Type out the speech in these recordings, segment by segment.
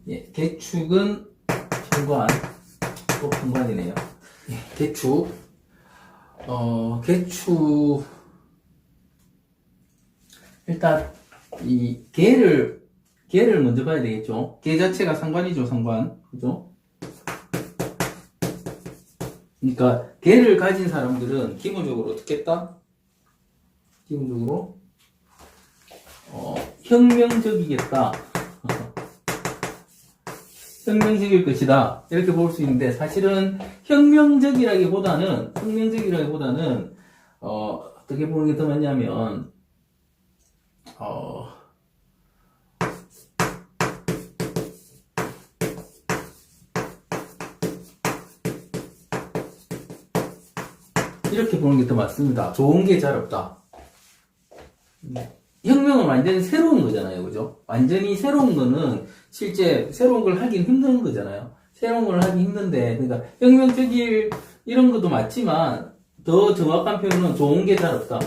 예, 개축은 편관, 또 편관이네요. 예, 개축. 개축. 일단, 이 개를 먼저 봐야 되겠죠. 개 자체가 상관이죠, 상관. 그죠? 그러니까, 개를 가진 사람들은 기본적으로 어떻게 했다? 기본적으로, 혁명적이겠다. 혁명적일 것이다. 이렇게 볼 수 있는데, 사실은 혁명적이라기보다는, 어떻게 보는 게 더 맞냐면, 이렇게 보는 게 더 맞습니다. 좋은 게 잘 없다. 혁명은 완전히 새로운 거잖아요. 그죠? 완전히 새로운 거는 실제 새로운 걸 하긴 힘든 거잖아요. 새로운 걸 하기 힘든데, 그러니까 혁명적일 이런 것도 맞지만 더 정확한 표현은 좋은 게 잘 없다.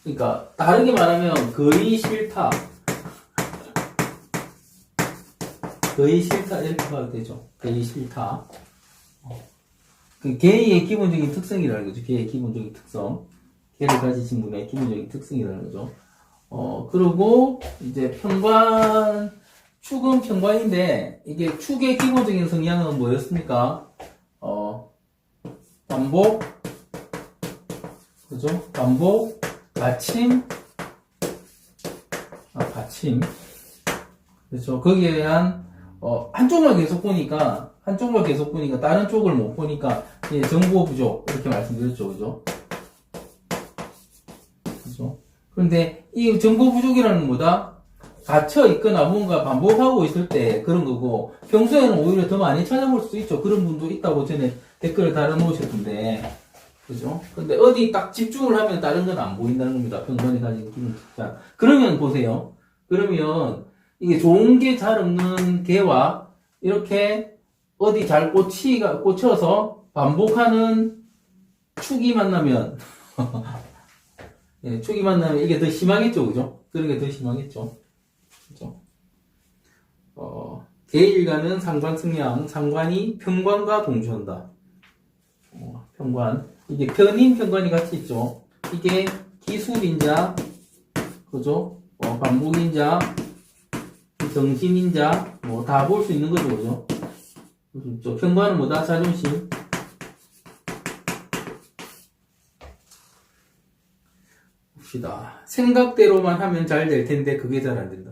그러니까 다르게 말하면 거의 싫다. 거의 싫다 이렇게 봐도 되죠. 거의 싫다. 그 개의 기본적인 특성이라는 거죠. 개의 기본적인 특성. 개를 가지신 분의 기본적인 특성이라는 거죠. 그리고 이제 편관, 축은 편관인데 이게 축의 기본적인 성향은 뭐였습니까? 반복, 그죠? 반복, 받침, 받침. 그렇죠. 거기에 대한 한쪽만 계속 보니까 다른 쪽을 못 보니까 정보 부족 이렇게 말씀드렸죠, 그죠? 그죠? 그런데 이 정보 부족이라는 건 뭐다? 갇혀 있거나 뭔가 반복하고 있을 때 그런 거고, 평소에는 오히려 더 많이 찾아볼 수 있죠. 그런 분도 있다고 전에 댓글을 달아놓으셨던데, 그죠? 근데 어디 딱 집중을 하면 다른 건 안 보인다는 겁니다. 편관이 가진 기능 특장. 그러면 보세요. 그러면 이게 좋은 게 잘 없는 개와 이렇게 어디 잘 꽂혀서 반복하는 축이 만나면, 예, 축이 만나면 이게 더 심하겠죠, 그죠? 그런 게 더 심하겠죠. 그죠? 개일간은 상관 성향, 상관이 편관과 동조한다. 편관. 이게 편인 편관이 같이 있죠. 이게 기술인자, 그죠? 반복인자, 정신인자, 다 볼 수 있는 거죠, 그죠? 그렇죠. 편관은 뭐다? 자존심. 봅시다. 생각대로만 하면 잘 될 텐데, 그게 잘 안 된다.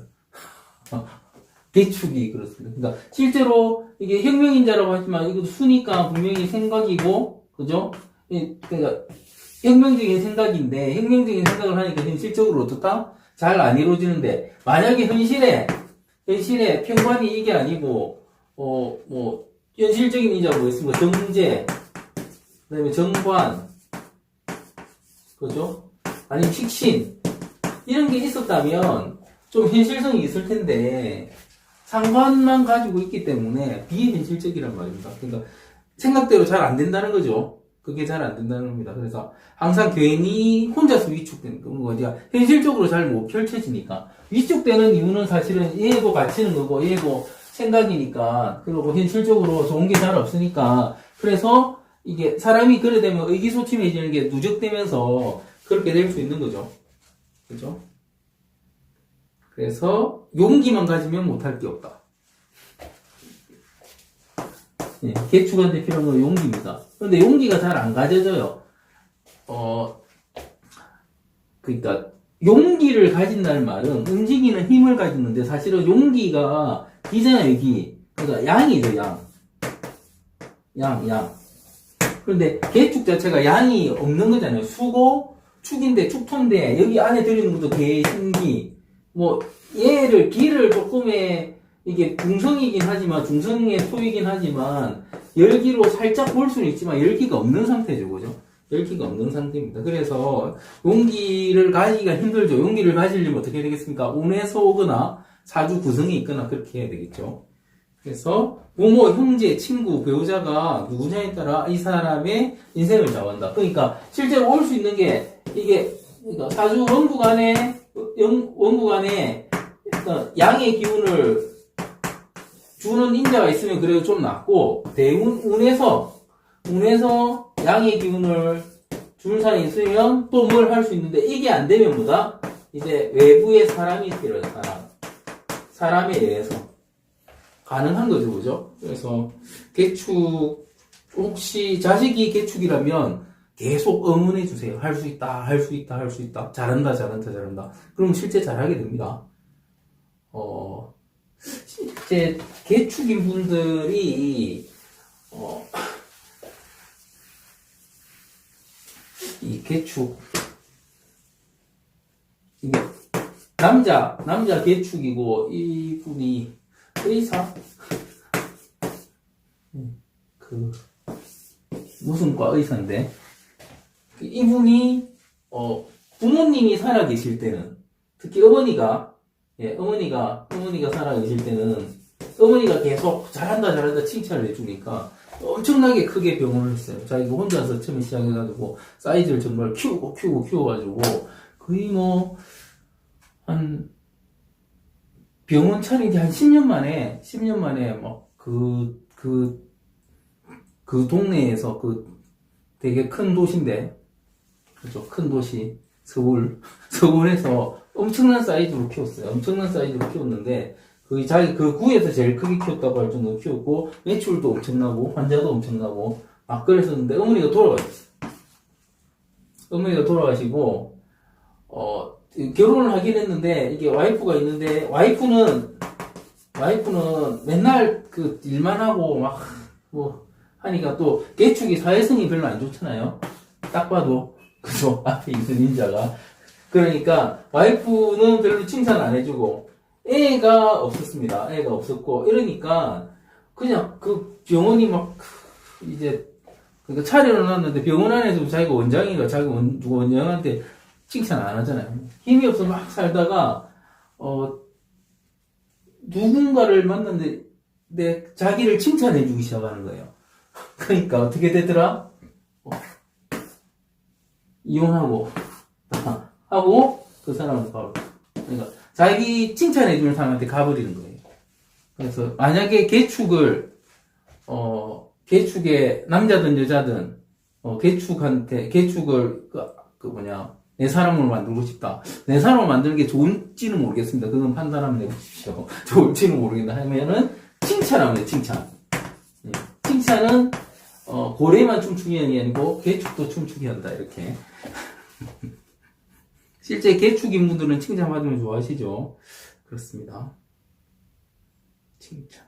개축이 그렇습니다. 그러니까, 실제로, 이게 혁명인자라고 하지만, 이것도 수니까 분명히 생각이고, 그죠? 그러니까, 혁명적인 생각인데, 혁명적인 생각을 하니까 현실적으로 어떻다? 잘 안 이루어지는데, 만약에 현실에 편관이 이게 아니고, 현실적인 인자가 뭐 있습니까? 정제, 그 다음에 정관, 그죠? 아니면 식신, 이런 게 있었다면, 좀 현실성이 있을 텐데, 상관만 가지고 있기 때문에 비현실적이란 말입니다. 그러니까, 생각대로 잘 안 된다는 거죠. 그게 잘 안 된다는 겁니다. 그래서 항상 괜히 혼자서 위축되는 거죠. 현실적으로 잘 못 펼쳐지니까. 위축되는 이유는 사실은 얘도 갇히는 거고, 얘도 생각이니까, 그리고 현실적으로 좋은 게 잘 없으니까, 그래서 이게 사람이 그래 되면 의기소침해지는 게 누적되면서 그렇게 될 수 있는 거죠. 그죠? 그래서 용기만 가지면 못할 게 없다. 예, 개축한테 필요한 건 용기입니다. 그런데 용기가 잘 안 가져져요. 그러니까 용기를 가진다는 말은 움직이는 힘을 가지는데, 사실은 용기가 기잖아요, 기. 그러니까 양이죠, 양. 그런데 개축 자체가 양이 없는 거잖아요. 수고, 축인데, 축토인데, 여기 안에 들리는 것도 개신기. 얘를, 기를 조금의, 이게 중성이긴 하지만, 중성의 토이긴 하지만, 열기로 살짝 볼 수는 있지만, 열기가 없는 상태죠, 그죠? 열기가 없는 상태입니다. 그래서, 용기를 가지기가 힘들죠. 용기를 가지려면 어떻게 해야 되겠습니까? 운에서 오거나, 사주 구성이 있거나, 그렇게 해야 되겠죠. 그래서, 부모, 형제, 친구, 배우자가 누구냐에 따라 이 사람의 인생을 좌우한다. 그러니까, 실제로 올 수 있는 게, 그러니까 사주 원국 안에, 양의 기운을 주는 인자가 있으면 그래도 좀 낫고, 운에서 양의 기운을 주는 사람이 있으면 또 뭘 할 수 있는데, 이게 안 되면 뭐다? 이제 외부의 사람이 필요해, 사람에 의해서. 가능한 거죠, 그죠? 그래서, 개축, 혹시 자식이 개축이라면 계속 응원해 주세요. 할 수 있다, 할 수 있다, 할 수 있다. 잘한다, 잘한다, 잘한다. 그럼 실제 잘하게 됩니다. 실제 개축인 분들이, 이 개축, 이게, 남자 개축이고, 이분이 의사? 무슨 과 의사인데, 이분이, 부모님이 살아계실 때는, 특히 어머니가 살아계실 때는, 어머니가 계속 잘한다 칭찬을 해주니까, 엄청나게 크게 병원을 했어요. 자기가 혼자서 처음에 시작해가지고, 사이즈를 정말 키워가지고, 거의 병원 차린 게 한 10년 만에, 그 동네에서 되게 큰 도시인데, 그죠? 큰 도시, 서울에서 엄청난 사이즈로 키웠어요. 엄청난 사이즈로 키웠는데, 그 구에서 제일 크게 키웠다고 할 정도로 키웠고, 매출도 엄청나고, 환자도 엄청나고, 막 그랬었는데, 어머니가 돌아가시고, 결혼을 하긴 했는데, 이게 와이프가 있는데, 와이프는 맨날 일만 하고, 하니까 또, 개축이 사회성이 별로 안 좋잖아요. 딱 봐도. 그죠? 앞에 있는 인자가. 그러니까, 와이프는 별로 칭찬 안 해주고, 애가 없었습니다. 애가 없었고, 이러니까, 그냥 병원이 그러니까 차려를 놨는데, 병원 안에서 자기가 원장이가 자기 원장한테 칭찬 안 하잖아요. 힘이 없어 막 살다가, 누군가를 만났는데, 자기를 칭찬해주기 시작하는 거예요. 그러니까 어떻게 되더라? 이혼하고 하고 그 사람은 바로 그러니까 자기 칭찬해주는 사람한테 가버리는 거예요. 그래서 만약에 개축에 남자든 여자든 개축을 내 사람으로 만들고 싶다. 내 사람으로 만드는 게 좋을지는 모르겠습니다. 그건 판단 한번 해보십시오. 좋을지는 모르겠다 하면은 칭찬하면 돼요. 칭찬은 고래만 춤추게 하는 게 아니고 개축도 춤추게 한다. 이렇게. 실제 개축인 분들은 칭찬받으면 좋아하시죠? 그렇습니다. 칭찬.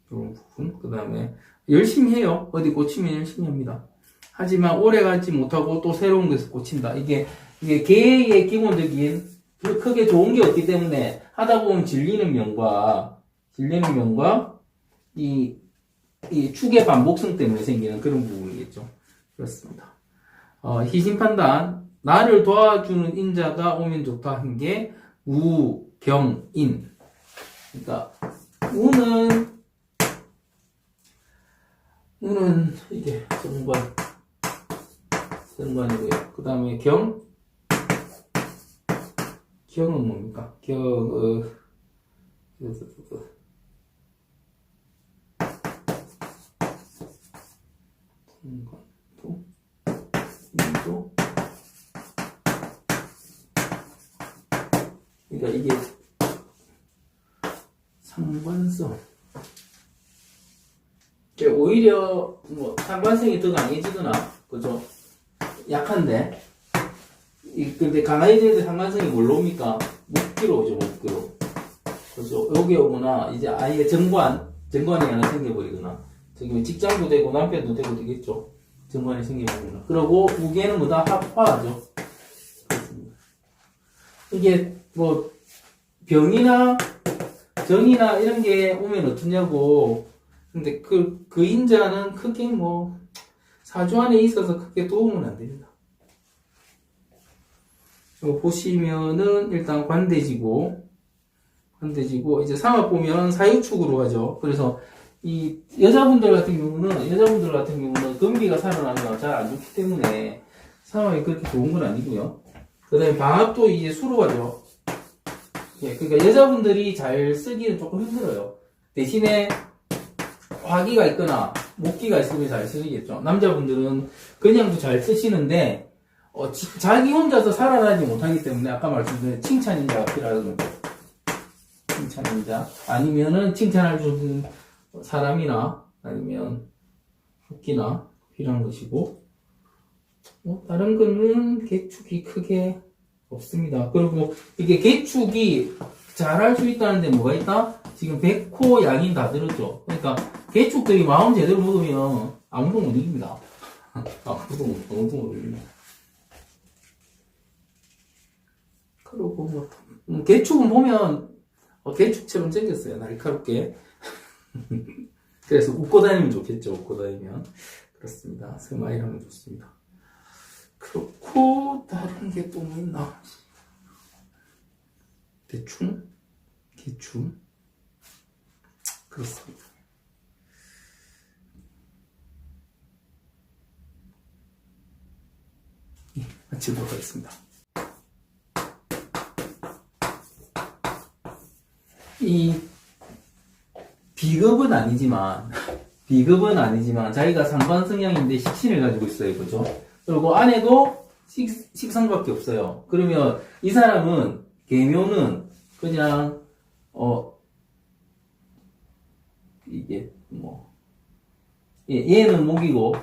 이런 부분. 그 다음에 열심히 해요. 어디 꽂히면 열심히 합니다. 하지만 오래 가지 못하고 또 새로운 것에서 꽂힌다. 이게 개의 기본적인 크게 좋은 게 없기 때문에 하다 보면 질리는 면과 이 축의 반복성 때문에 생기는 그런 부분이겠죠. 그렇습니다. 희신판단, 나를 도와주는 인자가 오면 좋다 한 게 우경인. 그러니까 우는 이게 정관이고요. 그 다음에 경은 뭡니까? 그러니까 이게 상관성. 오히려 상관성이 더 강해지거나, 그죠? 약한데, 근데 강해지는데 상관성이 뭘로 옵니까? 목기로 오죠, 목기로. 그죠? 여기 오거나 이제 아예 정관이 하나 생겨버리거나, 저기 직장도 되고 남편도 되고 되겠죠. 정관이 생겨버리거나. 그리고 무게는 뭐다? 합화하죠. 이게 병이나 정이나 이런 게 오면 어떠냐고. 근데 그 인자는 크게 사주 안에 있어서 크게 도움은 안 됩니다. 보시면은 일단 관대지고 이제 삼합 보면 사유축으로 가죠. 그래서 이 여자분들 같은 경우는 금기가 살아나면 잘 안 좋기 때문에 삼합이 그렇게 좋은 건 아니고요. 그 다음에 방합도 이제 수로 가죠. 예, 그러니까 여자분들이 잘 쓰기는 조금 힘들어요. 대신에 화기가 있거나 목기가 있으면 잘 쓰시겠죠. 남자분들은 그냥도 잘 쓰시는데 자기 혼자서 살아나지 못하기 때문에 아까 말씀드린 칭찬인자가 필요하거든요. 칭찬인자 아니면은 칭찬할 수 있는 사람이나 아니면 토끼나 필요한 것이고 다른 거는 개축이 크게 없습니다. 그리고 이게 개축이 잘할 수 있다는데 뭐가 있다? 지금 백호 양인 다 들었죠. 그러니까 개축들이 마음 제대로 먹으면 아무도 못 이깁니다. 아무도 못 이깁니다. 그리고 개축은 보면 개축처럼 생겼어요. 날카롭게. 그래서 웃고 다니면 좋겠죠. 웃고 다니면. 그렇습니다. 스마일 하면 좋습니다. 그렇고 다른 게 또 뭐 있나? 대충? 그렇습니다. 예, 마치도록 하겠습니다. 이 비급은 아니지만 자기가 상관 성향인데 식신을 가지고 있어요. 그죠? 그리고 아내도 식상밖에 없어요. 그러면 이 사람은 계묘는 그냥 이게 얘는 목이고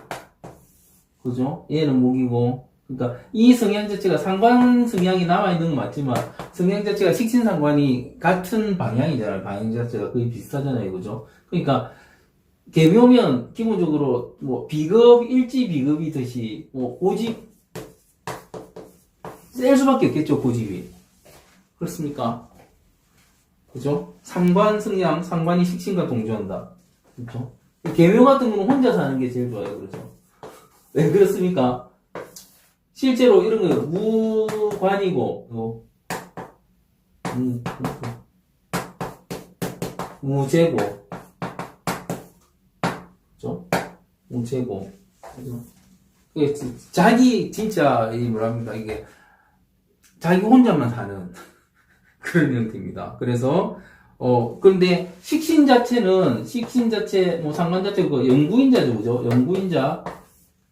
그죠? 얘는 목이고 그러니까 이 성향 자체가 상관 성향이 남아있는 건 맞지만 성향 자체가 식신상관이 같은 방향이잖아요. 방향 자체가 거의 비슷하잖아요. 그죠? 그러니까 계묘면 기본적으로 일지 비급이듯이 고집 셀 수밖에 없겠죠. 고집이 그렇습니까? 그죠? 상관 성향, 상관이 식신과 동조한다. 그죠? 계묘 같은 경우는 혼자 사는 게 제일 좋아요. 그렇죠? 왜 그렇습니까? 실제로 이런 거 무관이고 무재고 그죠? 무재고 자기 진짜 뭐랍니까 이게 자기 혼자만 사는 그런 형태입니다. 그래서 그런데 식신 자체 상관 자체 영구인자죠. 그죠? 영구인자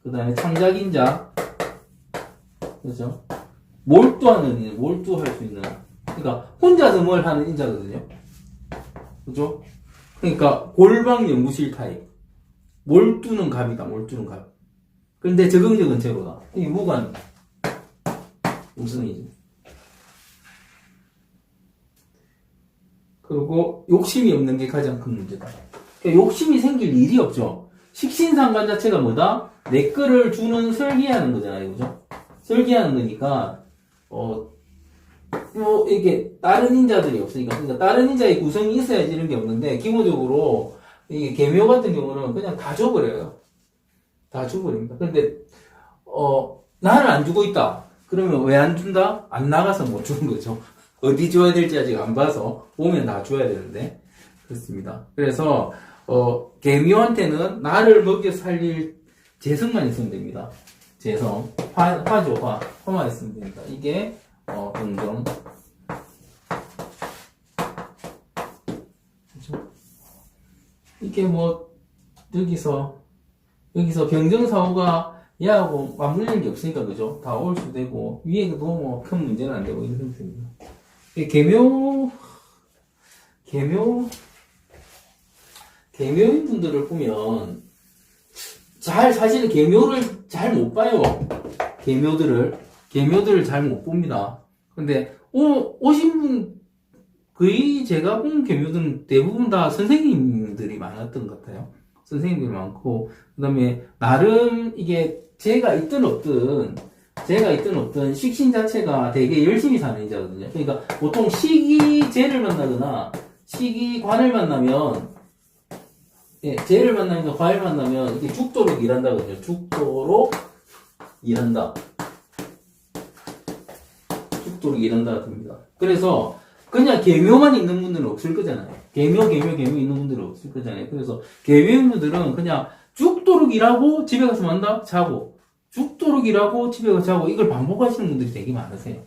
그 다음에 창작인자 그죠? 몰두할 수 있는 그러니까 혼자서 뭘 하는 인자거든요. 그죠? 그러니까 골방 연구실 타입 몰두는 갑이다. 갑 그런데 적응적은 제로다. 이 무관 우승이지. 그리고 욕심이 없는 게 가장 큰 문제다. 그러니까 욕심이 생길 일이 없죠. 식신상관 자체가 뭐다? 내 거를 주는 설계하는 거잖아요. 그죠? 설계하는 거니까, 이게 다른 인자들이 없으니까. 그러니까 다른 인자의 구성이 있어야지 이런 게 없는데, 기본적으로, 이게 계묘 같은 경우는 그냥 다 줘버려요. 다 줘버립니다. 근데, 나는 안 주고 있다. 그러면 왜 안 준다? 안 나가서 못 주는 거죠. 어디 줘야 될지 아직 안 봐서 오면 다 줘야 되는데 그렇습니다. 그래서 계묘한테는 나를 먹여 살릴 재성만 있으면 됩니다. 재성 화죠. 화만 있으면 됩니다. 이게 동정 그렇죠? 이게 여기서 병정사후가 얘하고 맞물리는 게 없으니까 그죠? 다 올 수 되고 위에도 큰 문제는 안 되고 이런 상태입니다. 계묘인 분들을 보면 사실은 계묘를 잘 못 봐요. 계묘들을 잘 못 봅니다. 근데 오신 분 거의 제가 본 계묘들은 대부분 다 선생님들이 많았던 것 같아요. 선생님들이 많고 그다음에 나름 이게 제가 있든 없든 식신 자체가 되게 열심히 사는 인자거든요. 그러니까 보통 시기재를 만나거나 시기관을 만나면 재를 만나니까 과를 만나면 이게 죽도록 일한다거든요. 죽도록 일한다 됩니다. 그래서 그냥 계묘만 있는 분들은 없을 거잖아요. 계묘 있는 분들은 없을 거잖아요. 그래서 계묘인 분들은 그냥 죽도록 일하고 집에 가서 만다 자고 죽도록 일하고 집에 가서 자고 이걸 반복하시는 분들이 되게 많으세요.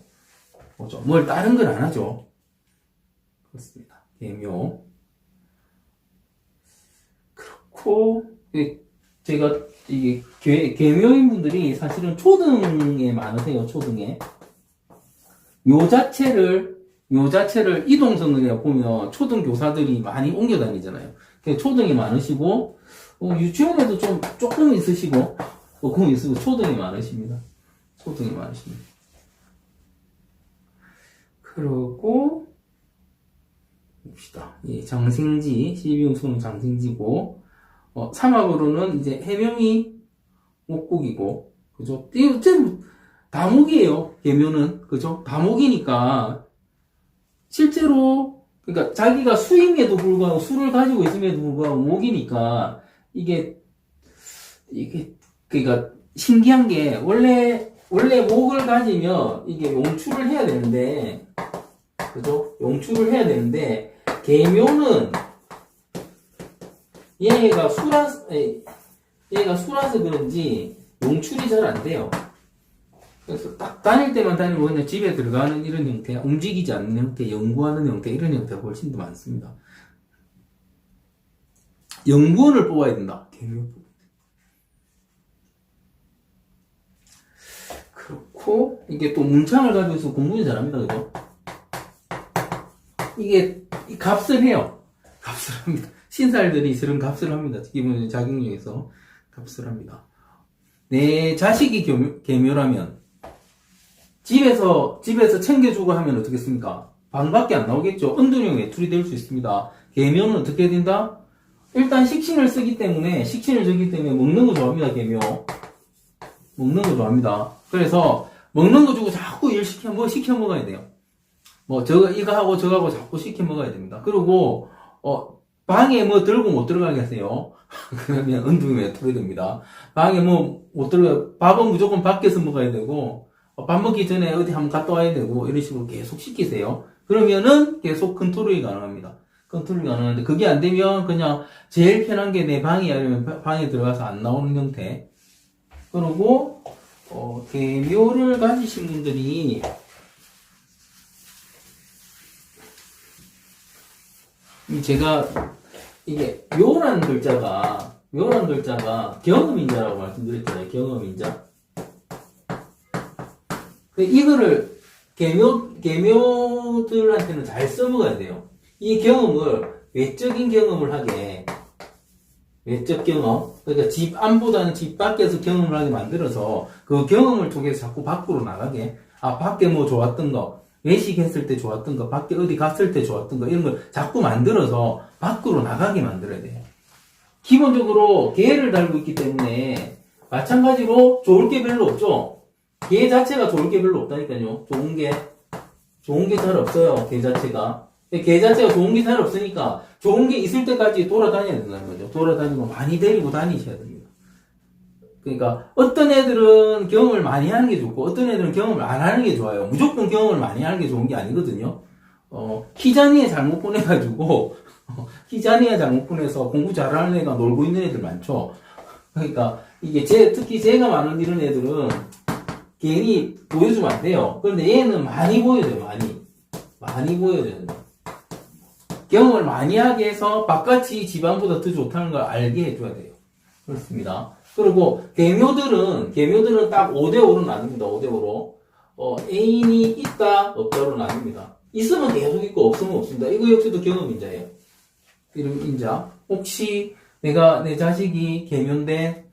그렇죠? 뭘 다른 걸 안 하죠. 그렇습니다. 계묘. 그렇고, 제가, 이게, 계묘인 분들이 사실은 초등에 많으세요, 초등에. 요 자체를 이동성을 보면 초등 교사들이 많이 옮겨 다니잖아요. 초등이 많으시고, 유치원에도 조금 있으시고, 초등이 많으십니다. 초등이 많으십니다. 그리고, 봅시다. 예, 장생지, 12용수는 장생지고, 삼합으로는 이제 해명이 목국이고, 그죠? 이거 다목이에요, 계묘는. 그죠? 다목이니까, 실제로, 그러니까 자기가 수임에도 불구하고, 수를 가지고 있음에도 불구하고 목이니까, 그러니까, 신기한 게, 원래 목을 가지면, 이게 용출을 해야 되는데, 그죠? 용출을 해야 되는데, 계묘는, 얘가 수라서 그런지, 용출이 잘 안 돼요. 그래서 딱 다닐 때만 다니면 그냥 집에 들어가는 이런 형태, 움직이지 않는 형태, 연구하는 형태, 이런 형태가 훨씬 더 많습니다. 연구원을 뽑아야 된다. 그렇고, 이게 또 문창을 가지고 있어서 공부는 잘합니다. 그죠? 이게 값을 해요. 값을 합니다. 신살들이 저런 값을 합니다. 기본 자격증에서 값을 합니다. 내 자식이 계묘라면, 집에서 챙겨주고 하면 어떻겠습니까? 방밖에 안 나오겠죠? 은둔형 외출이 될 수 있습니다. 계묘는 어떻게 된다? 일단 식신을 쓰기 때문에, 먹는 거 좋아합니다, 계묘. 먹는 거 좋아합니다. 그래서, 먹는 거 주고 자꾸 시켜 먹어야 돼요. 이거 하고 저거 하고 자꾸 시켜 먹어야 됩니다. 그리고, 방에 들고 못 들어가게 하세요. 그러면 은둔형 외출이 됩니다. 방에 못 들어가, 밥은 무조건 밖에서 먹어야 되고, 밥 먹기 전에 어디 한번 갔다 와야 되고, 이런 식으로 계속 시키세요. 그러면은 계속 컨트롤이 가능합니다. 컨트롤이 가능한데, 그게 안 되면 그냥 제일 편한 게 내 방이야. 이러면 방에 들어가서 안 나오는 형태. 그리고, 계묘를 가지신 분들이, 제가, 이게, 묘란 글자가 경음인자라고 말씀드렸잖아요. 경음인자. 이거를 계묘들한테는 잘 써먹어야 돼요. 이 경험을 외적인 경험을 하게, 외적 경험, 그러니까 집 안보다는 집 밖에서 경험을 하게 만들어서 그 경험을 통해서 자꾸 밖으로 나가게, 밖에 좋았던 거, 외식했을 때 좋았던 거, 밖에 어디 갔을 때 좋았던 거, 이런 걸 자꾸 만들어서 밖으로 나가게 만들어야 돼요. 기본적으로 개를 달고 있기 때문에 마찬가지로 좋을 게 별로 없죠. 개 자체가 좋을 게 별로 없다니까요. 좋은 게 잘 없어요. 개 자체가 좋은 게 잘 없으니까 좋은 게 있을 때까지 돌아다녀야 된다는 거죠. 돌아다니고 많이 데리고 다니셔야 됩니다. 그러니까 어떤 애들은 경험을 많이 하는 게 좋고 어떤 애들은 경험을 안 하는 게 좋아요. 무조건 경험을 많이 하는 게 좋은 게 아니거든요. 키자니에 잘못 보내가지고 키자니에 잘못 보내서 공부 잘하는 애가 놀고 있는 애들 많죠. 그러니까 이게 특히 제가 많은 이런 애들은 괜히 보여주면 안 돼요. 그런데 얘는 많이 보여줘요. 많이 보여줘요. 경험을 많이 하게 해서 바깥이 집안보다 더 좋다는 걸 알게 해줘야 돼요. 그렇습니다. 그리고 계묘들은 딱 5대5로 나뉩니다. 5대5로. 애인이 있다, 없다로 나뉩니다. 있으면 계속 있고 없으면 없습니다. 이거 역시도 경험인자예요. 이름 인자. 혹시 내 자식이 계묘인데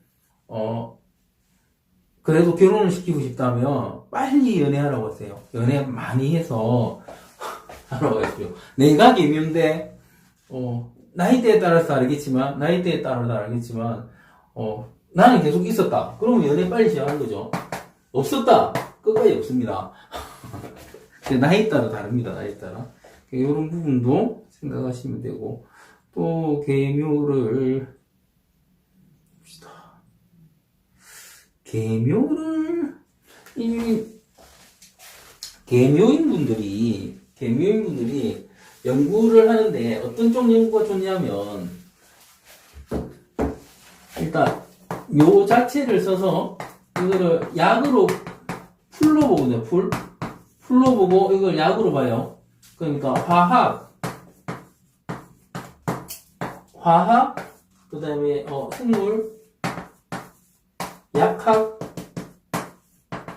그래도 결혼을 시키고 싶다면 빨리 연애하라고 하세요. 연애 많이 해서 하라고 했고요. 내가 계묘인데 나이대에 따라 다르겠지만 나는 계속 있었다. 그러면 연애 빨리 시작하는 거죠. 없었다. 끝까지 없습니다. 나이 따라 다릅니다. 나이 따라. 이런 부분도 생각하시면 되고 또 계묘를 봅시다. 계묘인 분들이 연구를 하는데 어떤 쪽 연구가 좋냐면 일단 묘 자체를 써서 이거를 약으로 풀로 보거든요. 풀로 보고 이걸 약으로 봐요. 그러니까 화학, 화학, 그 다음에 생물, 약학,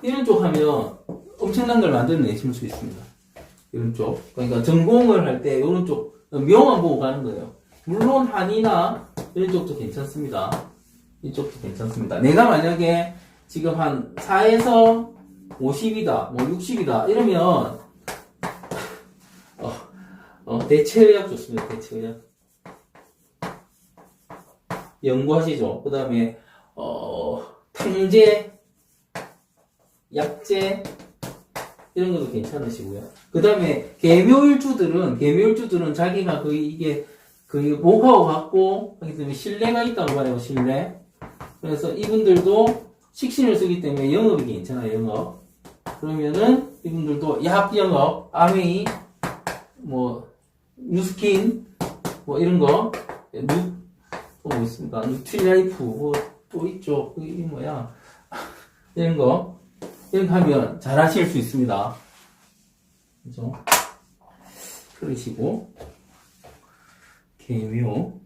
이런 쪽 하면 엄청난 걸 만들어내실 수 있습니다. 이런 쪽. 그러니까 전공을 할 때 이런 쪽 명만 보고 가는 거예요. 물론 한의나 이런 쪽도 괜찮습니다. 이쪽도 괜찮습니다. 내가 만약에 지금 한 4에서 50이다, 뭐 60이다 이러면 대체의학 좋습니다. 대체의학 연구하시죠. 그 다음에 탕제, 약제 이런 것도 괜찮으시고요. 그 다음에 계묘일주들은 자기가 거의 목하고 같고 하기 때문에 신뢰가 있다고 봐요. 신뢰. 그래서 이분들도 식신을 쓰기 때문에 영업이 괜찮아요. 영업. 그러면은 이분들도 약 영업, 아메이, 뭐 뉴스킨 뭐 이런 거, 또 뭐 있습니까? 뉴트리라이프 뭐 또 있죠. 그게 뭐야? 이런 거 하면 잘 하실 수 있습니다. 그죠? 그러시고 계묘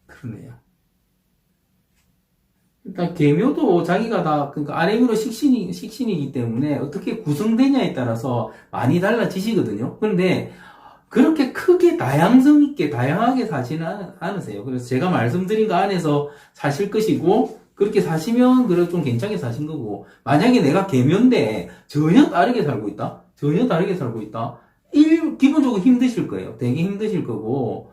그러네요. 일단 계묘도 자기가 다 그러니까 아래미로 식신이기 때문에 어떻게 구성되냐에 따라서 많이 달라지시거든요. 그런데 그렇게 크게 다양성 있게 다양하게 사지는 않으세요. 그래서 제가 말씀드린 거 안에서 사실 것이고 그렇게 사시면 그래 좀 괜찮게 사신 거고 만약에 내가 계묘인데 전혀 다르게 살고 있다. 기본적으로 힘드실 거예요. 되게 힘드실 거고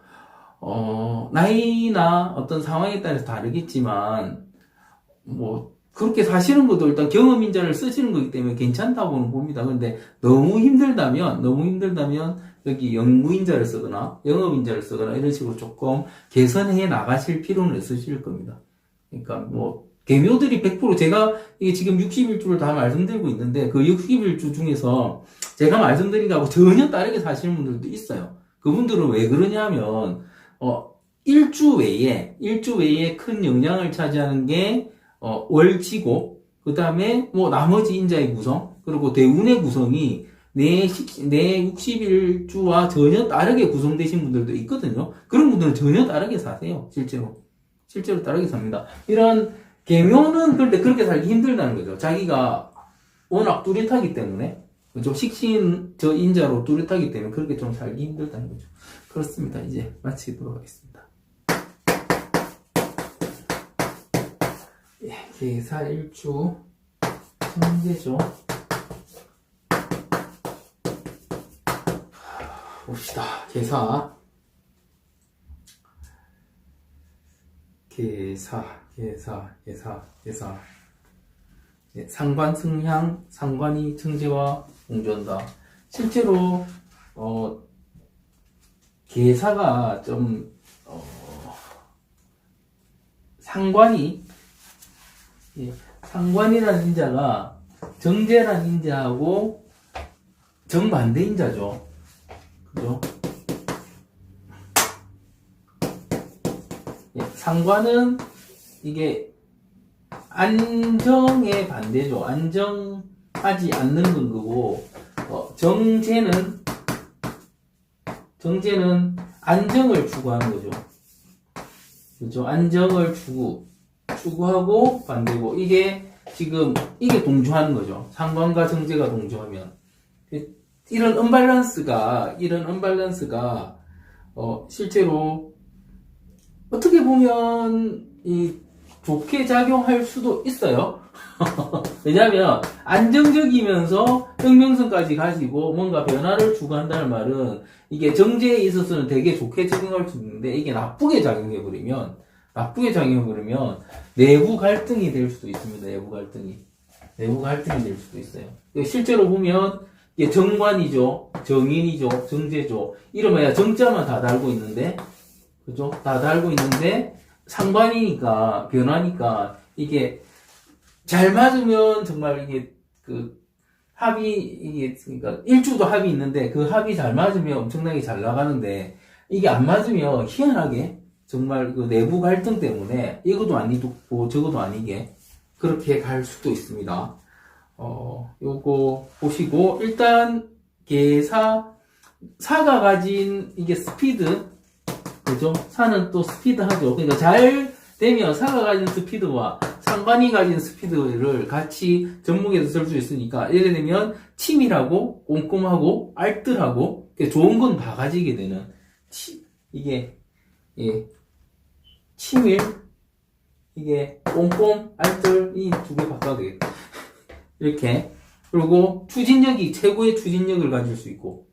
나이나 어떤 상황에 따라서 다르겠지만 뭐 그렇게 사시는 것도 일단 경험인자를 쓰시는 거기 때문에 괜찮다고는 봅니다. 근데 너무 힘들다면 여기 영무인자를 쓰거나 영업인자를 쓰거나 이런 식으로 조금 개선해 나가실 필요는 있으실 겁니다. 그러니까 뭐 계묘들이 100% 제가 이게 지금 60일주를 다 말씀드리고 있는데 그 60일주 중에서 제가 말씀드린 거하고 전혀 다르게 사시는 분들도 있어요. 그분들은 왜 그러냐면 일주 외에 큰 영향을 차지하는 게 월지고 그 다음에 뭐 나머지 인자의 구성 그리고 대운의 구성이 내 60일주와 전혀 다르게 구성되신 분들도 있거든요. 그런 분들은 전혀 다르게 사세요. 실제로 다르게 삽니다. 이런 계묘는 그런데 그렇게 살기 힘들다는 거죠. 자기가 워낙 뚜렷하기 때문에 그죠? 식신 저 인자로 뚜렷하기 때문에 그렇게 좀 살기 힘들다는 거죠. 그렇습니다. 이제 마치도록 하겠습니다. 예, 계사 일주 천재죠. 봅시다. 계사 예, 상관 승향 상관이 청재와 공존다. 실제로 계사가 좀 상관이 상관이라는 인자가 정제라는 인자하고 정반대 인자죠. 그죠? 예, 상관은 이게 안정의 반대죠. 안정하지 않는 건 거고, 정제는 안정을 추구하는 거죠. 그죠? 안정을 추구하고 반대고, 이게 동조하는 거죠. 상관과 정제가 동조하면. 이런 언밸런스가, 실제로, 어떻게 보면, 좋게 작용할 수도 있어요. 왜냐면, 안정적이면서 혁명성까지 가지고 뭔가 변화를 추구한다는 말은, 이게 정제에 있어서는 되게 좋게 작용할 수 있는데, 이게 나쁘게 작용해버리면, 내부 갈등이 될 수도 있습니다. 내부 갈등이 될 수도 있어요. 실제로 보면, 이게 정관이죠, 정인이죠, 정제죠. 이러면 정자만 다 달고 있는데, 그죠? 다 달고 있는데, 상관이니까, 변화니까, 이게, 잘 맞으면 정말 이게, 그러니까, 일주도 합이 있는데, 그 합이 잘 맞으면 엄청나게 잘 나가는데, 이게 안 맞으면 희한하게, 정말 그 내부 갈등 때문에, 이것도 아니고, 저것도 아니게, 그렇게 갈 수도 있습니다. 요거 보시고, 일단, 계사, 사가 가진 이게 스피드, 그죠? 사는 또 스피드 하죠. 그러니까 잘 되면 사가 가진 스피드와 상관이 가진 스피드를 같이 접목해서 쓸 수 있으니까, 예를 들면 치밀하고 꼼꼼하고 알뜰하고 좋은 건 다 가지게 되는 이게 치밀, 이게 꼼꼼, 알뜰, 이 두 개 바꿔도 되겠다. 이렇게. 그리고 추진력이 최고의 추진력을 가질 수 있고.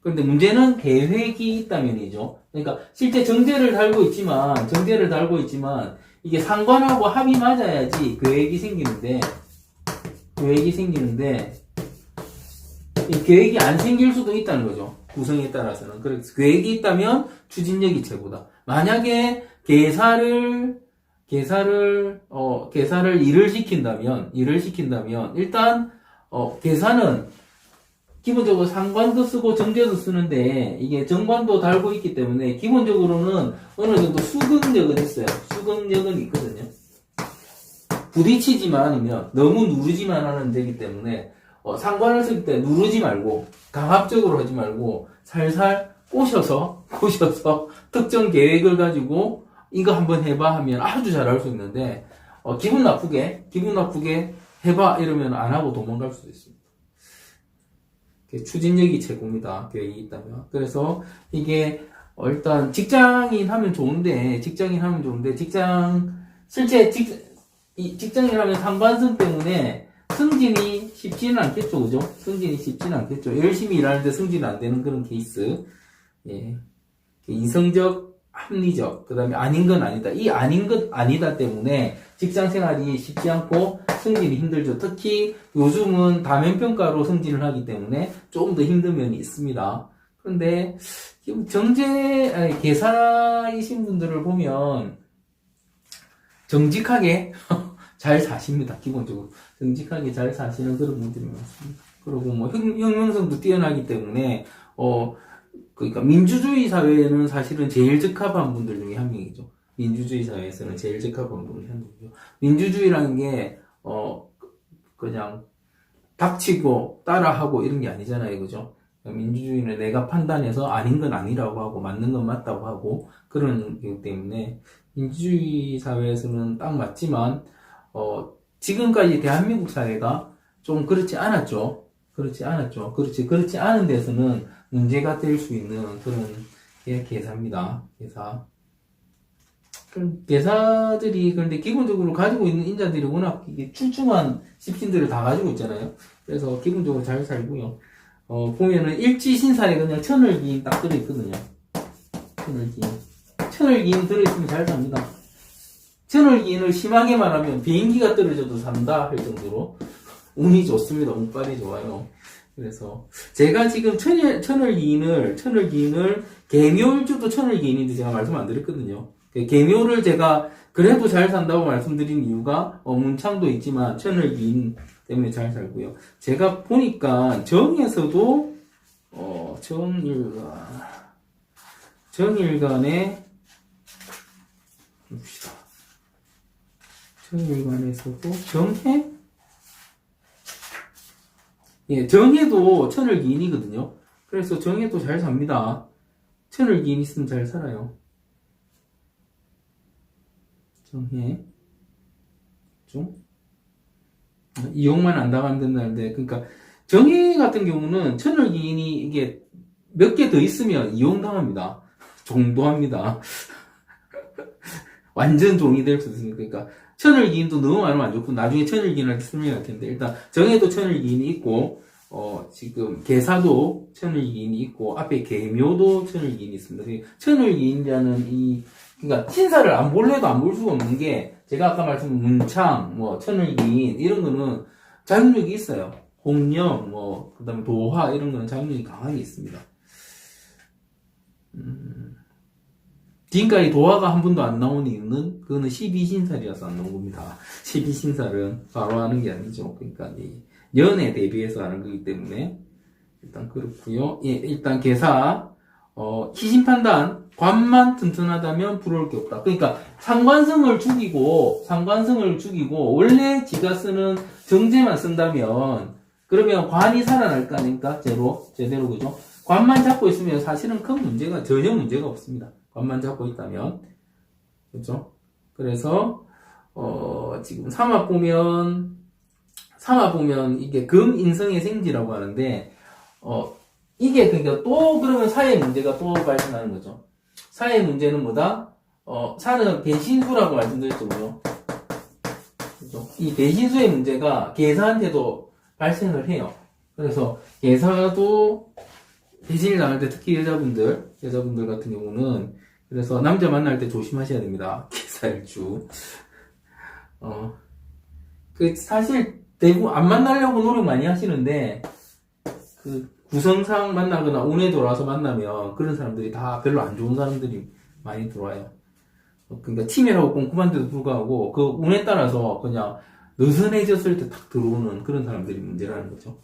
그런데 문제는 계획이 있다면이죠. 그러니까 실제 정제를 달고 있지만 이게 상관하고 합이 맞아야지 계획이 생기는데 이 계획이 안 생길 수도 있다는 거죠. 구성에 따라서는. 그래서 계획이 있다면 추진력이 최고다. 만약에 계사를 일을 시킨다면 일단 계사는 기본적으로 상관도 쓰고 정제도 쓰는데 이게 정관도 달고 있기 때문에 기본적으로는 어느 정도 수긍력은 있어요. 수긍력은 있거든요. 부딪히지만 않으면 너무 누르지만 하면 되기 때문에 상관을 쓸 때 누르지 말고 강압적으로 하지 말고 살살 꼬셔서 특정 계획을 가지고 이거 한번 해봐 하면 아주 잘할 수 있는데 기분 나쁘게 해봐 이러면 안 하고 도망갈 수도 있습니다. 추진력이 최고입니다. 계획이 있다면. 그래서 이게 일단 직장인 하면 좋은데 직장인 하면 상관성 때문에 승진이 쉽지는 않겠죠. 그죠? 승진이 쉽지는 않겠죠. 열심히 일하는데 승진 안 되는 그런 케이스. 예. 이성적, 합리적, 그 다음에 아닌 건 아니다. 이 아닌 것 아니다 때문에 직장 생활이 쉽지 않고 승진이 힘들죠. 특히 요즘은 다면평가로 승진을 하기 때문에 조금 더 힘든 면이 있습니다. 그런데 계사이신 분들을 보면 정직하게 잘 사십니다. 기본적으로 정직하게 잘 사시는 그런 분들이 많습니다. 그리고 뭐 형용성도 뛰어나기 때문에 그러니까 민주주의 사회에는 사실은 제일 적합한 분들 중에 한 명이죠. 민주주의 사회에서는 제일 적합한 분이 한 명이죠. 민주주의라는 게 그냥 닥치고 따라하고 이런 게 아니잖아요. 그죠? 민주주의는 내가 판단해서 아닌 건 아니라고 하고 맞는 건 맞다고 하고 그런 거기 때문에 민주주의 사회에서는 딱 맞지만 지금까지 대한민국 사회가 좀 그렇지 않았죠. 그렇지 않은 데서는 문제가 될 수 있는 그런 게 계사입니다. 계사들이 그런데 기본적으로 가지고 있는 인자들이 워낙 출중한 집신들을 다 가지고 있잖아요. 그래서 기본적으로 잘 살고요. 보면은 일지신살에 그냥 천을기인 딱 들어있거든요. 천을기인 들어있으면 잘 삽니다. 천을기인을 심하게 말하면 비행기가 떨어져도 산다 할 정도로 운이 좋습니다. 운빨이 좋아요. 그래서 제가 지금 천을기인을 개묘일주도 천을기인인데 제가 말씀 안 드렸거든요. 개묘를 제가 그래도 잘 산다고 말씀드린 이유가 문창도 있지만 천을기인 때문에 잘 살고요. 제가 보니까 정에서도 정일간에 봅시다. 정일간에서도 정해? 예, 정해도 천을기인이거든요. 그래서 정해도 잘 삽니다. 천을기인 있으면 잘 살아요. 정해. 좀? 이용만 안 당하면 된다는데, 그러니까, 정해 같은 경우는 천을기인이 이게 몇 개 더 있으면 이용당합니다. 종도합니다. 완전 종이 될 수 있으니까. 그러니까, 천을기인도 너무 많으면 안 좋고, 나중에 천을기인한테 설명할 텐데, 일단, 정해도 천을기인이 있고, 지금, 계사도 천을기인이 있고, 앞에 계묘도 천을기인이 있습니다. 천을기인이라는 그러니까, 신사를 볼래도 안 볼 수가 없는 게, 제가 아까 말씀드린 문창, 천을기인, 이런 거는 자격력이 있어요. 홍념, 그 다음에 도화, 이런 거는 자격력이 강하게 있습니다. 지금까지 도화가 한 번도 안 나온 이유는, 그거는 12신살이라서 안 나온 겁니다. 12신살은 바로 하는 게 아니죠. 그러니까, 연에 대비해서 하는 거기 때문에, 일단 그렇고요. 예, 일단 계사, 희신판단, 관만 튼튼하다면 부러울 게 없다. 그러니까 상관성을 죽이고 원래 지가 쓰는 정제만 쓴다면 그러면 관이 살아날 거 아닙니까? 제대로 그죠? 관만 잡고 있으면 사실은 큰 문제가, 전혀 문제가 없습니다. 관만 잡고 있다면. 그죠? 그래서, 지금 삼아 보면 이게 금인성의 생지라고 하는데, 이게 그러니까 또 그러면 사회 문제가 또 발생하는 거죠. 사회 문제는 뭐다? 사는 배신수라고 말씀드렸죠, 그죠? 그죠? 이 배신수의 문제가 계사한테도 발생을 해요. 그래서 계사도 배신을 당할 때 특히 여자분들 같은 경우는 그래서 남자 만날 때 조심하셔야 됩니다. 계사일주. 사실 대부분 안 만나려고 노력 많이 하시는데 그 구성상 만나거나 운에 돌아서 만나면 그런 사람들이 다 별로 안 좋은 사람들이 많이 들어와요. 그러니까 치밀하고 꼼꼼한데도 불구하고 그 운에 따라서 그냥 느슨해졌을 때 탁 들어오는 그런 사람들이 문제라는 거죠.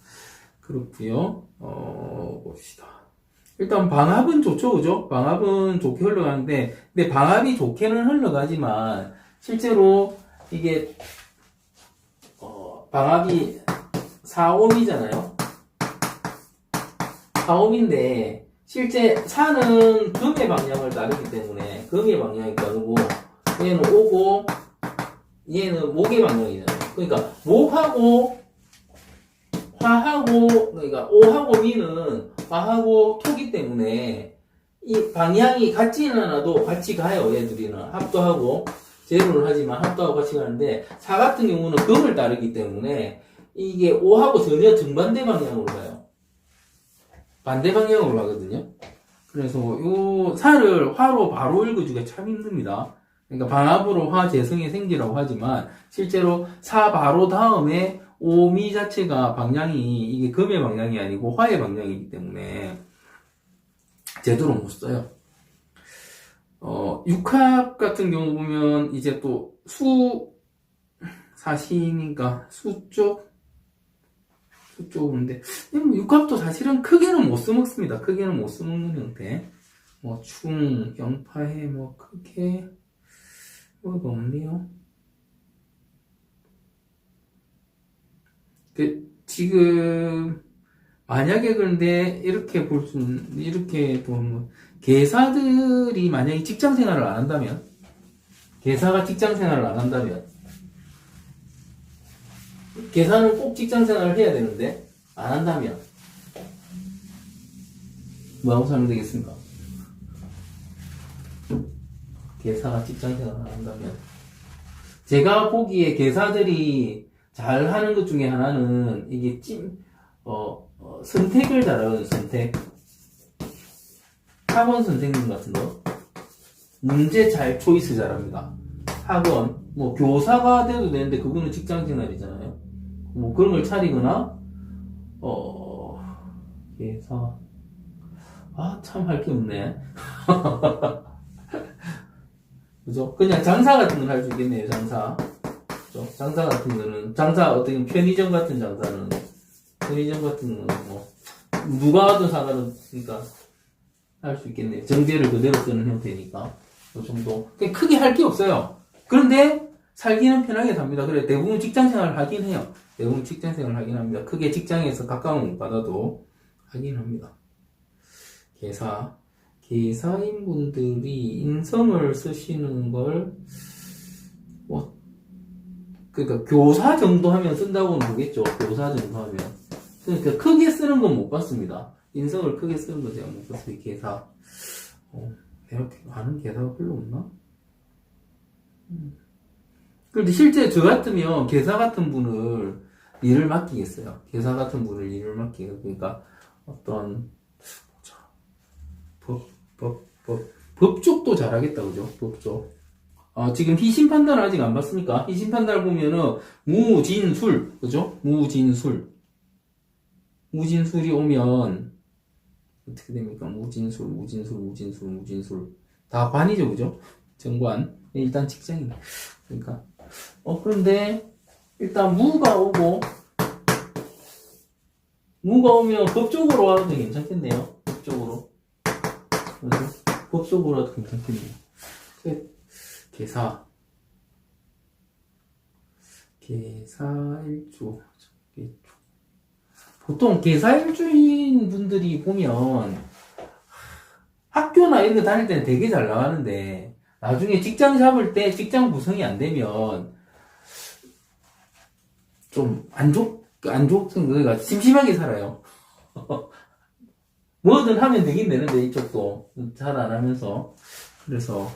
그렇고요. 봅시다. 일단 방합은 좋죠, 그죠? 방합은 좋게 흘러가는데, 근데 방합이 좋게는 흘러가지만 실제로 이게 방합이 4옴이잖아요. 4옴인데 실제 사는 금의 방향을 따르기 때문에 금의 방향이 따르고 얘는 오고 얘는 목의 방향이잖아요. 그러니까 목하고 화하고 그러니까 오하고 미는 화하고 토기 때문에 이 방향이 같지는 않아도 같이 가요. 얘들이는 합도 하고 제로를 하지만 합도하고 같이 가는데 사 같은 경우는 금을 따르기 때문에 이게 오하고 전혀 정반대 방향으로 가요. 반대 방향으로 가거든요. 그래서 요 사를 화로 바로 읽어주기가 참 힘듭니다. 그러니까 방합으로 화 재성의 생지라고 하지만 실제로 사 바로 다음에 오미 자체가 방향이 이게 금의 방향이 아니고 화의 방향이기 때문에 제대로 못 써요. 육합 같은 경우 보면 이제 또 사시니까 수 쪽인데 육합도 사실은 크게는 못 써먹습니다. 크게는 못 써먹는 형태. 경파해 크게 뭐가 없네요. 지금 만약에 그런데 이렇게 보면 계사들이 만약에 직장 생활을 안 한다면 계사가 직장 생활을 안 한다면 계사는 꼭 직장 생활을 해야 되는데 안 한다면 뭐하고 살면 되겠습니까? 계사가 직장 생활을 안 한다면 제가 보기에 계사들이 잘 하는 것 중에 하나는 이게 선택을 잘하는 선택. 학원 선생님 같은 거. 문제 잘 초이스 잘합니다. 학원, 교사가 돼도 되는데 그거는 직장 생활이잖아요. 그런 걸 차리거나, 계사. 참 할 게 없네. 그죠? 그냥 장사 같은 걸 할 수 있겠네요, 장사. 그죠? 장사 같은 거는, 어떻게 편의점 같은 장사는, 누가 하든 상관없으니까 할 수 있겠네요. 정제를 그대로 쓰는 형태니까. 그 정도. 크게 할 게 없어요. 그런데 살기는 편하게 삽니다. 그래, 대부분 직장 생활을 하긴 해요. 대부분 직장 생활을 하긴 합니다. 크게 직장에서 가까운 못 받아도 하긴 합니다. 계사인 분들이 인성을 쓰시는 걸, 그러니까 교사 정도 하면 쓴다고는 보겠죠. 교사 정도 하면. 그러니까 크게 쓰는 건 못 봤습니다. 인성을 크게 쓰는 건 제가 못 봤어요. 계사. 이렇게 아는 계사가 별로 없나? 그런데 실제 저 같으면 계사 같은 분을 일을 맡기겠어요. 계사 같은 분을 일을 맡기겠어요. 그러니까 어떤 법 쪽도 잘하겠다, 그죠? 법 쪽. 지금 희신 판단 아직 안 봤습니까? 희신 판단을 보면은 무진술, 그죠? 무진술이 오면 어떻게 됩니까? 무진술 다 관이죠, 그죠? 정관. 일단 직장이네. 그러니까 그런데 일단 무가 오면 법적으로 와도 괜찮겠네요. 법적으로 와도 괜찮겠네요. 계사일주 보통 개사일주인 분들이 보면 학교나 이런 거 다닐 때는 되게 잘 나가는데 나중에 직장 잡을 때 직장 구성이 안 되면 좀 그러니까 심심하게 살아요. 뭐든 하면 되긴 되는데 이쪽도 잘 안 하면서. 그래서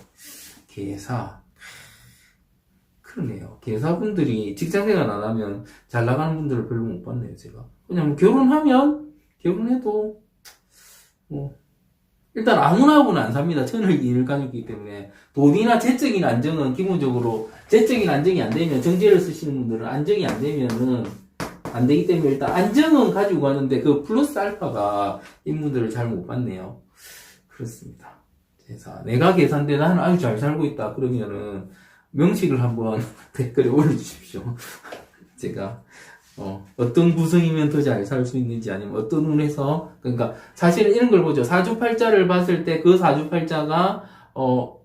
그러네요. 개사분들이 직장생활 안 하면 잘 나가는 분들을 별로 못 봤네요, 제가. 그냥 뭐 결혼해도 뭐 일단 아무나 안 삽니다. 천을 이을 가졌기 때문에. 돈이나 재적인 안정은 기본적으로 재적인 안정이 안 되면, 정제를 쓰시는 분들은 안정이 안 되면은 안 되기 때문에 일단 안정은 가지고 가는데 그 플러스 알파가 인분들을 잘 못 봤네요. 그렇습니다. 내가 계산대 나는 아주 잘 살고 있다 그러면은 명식을 한번 댓글에 올려주십시오. 제가 어떤 구성이면 더 잘 살 수 있는지, 아니면 어떤 운에서, 그러니까 사실은 이런 걸 보죠. 사주팔자를 봤을 때 그 사주팔자가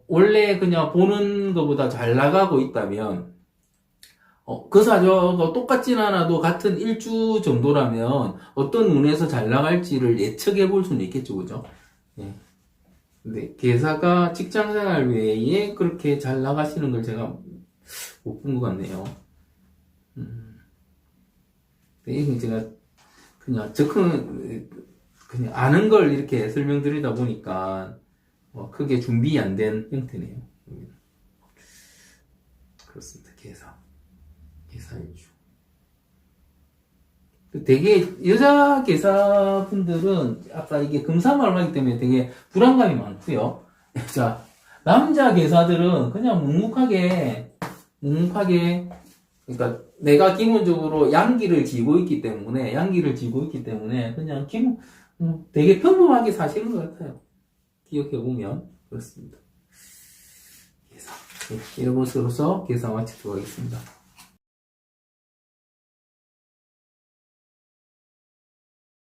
원래 그냥 보는 것보다 잘 나가고 있다면 그 사주가 똑같진 않아도 같은 일주 정도라면 어떤 운에서 잘 나갈지를 예측해 볼 수는 있겠죠, 그죠? 예. 근데 개사가 직장생활 외에 그렇게 잘 나가시는 걸 제가 못 본 것 같네요. 이건 제가 그냥 그냥 아는 걸 이렇게 설명드리다 보니까 크게 준비 안 된 형태네요. 그렇습니다. 개사일주. 되게 여자 개사분들은 아까 이게 금사마를 하기 때문에 되게 불안감이 많고요. 자, 남자 개사들은 그냥 묵묵하게 그러니까 내가 기본적으로 양기를 쥐고 있기 때문에 그냥 되게 평범하게 사시는 것 같아요. 기억해보면 그렇습니다. 이런 것으로서 계산 마치도록 하겠습니다.